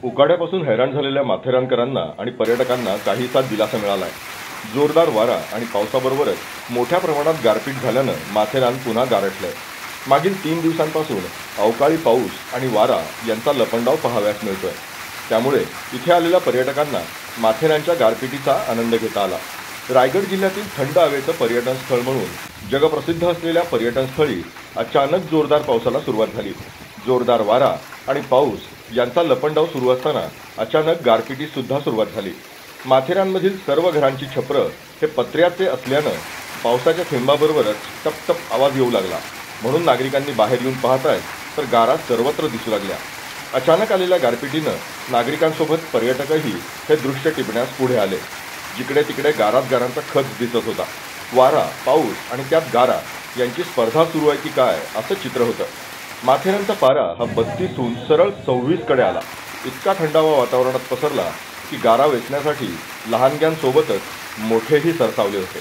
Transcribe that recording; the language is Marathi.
उकाड्यापासून हैराण झालेल्या माथेरानकरांना आणि पर्यटकांना काहीसा दिलासा मिळालाय। जोरदार वारा आणि पावसाबरोबरच मोठ्या प्रमाणात गारपीट झाल्यानं माथेरान पुन्हा गारठलंय। मागील 3 दिवसांपासून अवकाळी पाऊस आणि वारा यांचा लपंडाव पाहावयास मिळतोय। त्यामुळे इथे आलेल्या पर्यटकांना माथेरानच्या गारपिटीचा आनंद घेता आला। रायगड जिल्ह्यातील थंड हवेचं पर्यटन स्थळ म्हणून जगप्रसिद्ध असलेल्या पर्यटन स्थळी अचानक जोरदार पावसाला सुरुवात झाली। जोरदार वारा आणि पाऊस यांचा लपंडाव सुरू असताना अचानक गारपिटी सुद्धा सुरुवात झाली। माथेरानमधील सर्व घरांची छपरं हे पत्र्याचे असल्यानं पावसाच्या थेंबाबरोबरच टपटप आवाज येऊ लागला। म्हणून नागरिकांनी बाहेर येऊन पाहतायत तर गारा सर्वत्र दिसू लागल्या। अचानक आलेल्या गारपिटीनं नागरिकांसोबत पर्यटकही हे दृश्य टिपण्यास पुढे आले। जिकडे तिकडे गारात गारांचा खच दिसत होता। वारा, पाऊस आणि त्यात गारा यांची स्पर्धा सुरू आहे की काय असं चित्र होतं। माथेरानचा पारा हा 32हून सरळ 26 कडे आला। इतका थंडावा वातावरणात पसरला की गारा वेचण्यासाठी लहानग्यांसोबतच मोठेही सरसावले होते।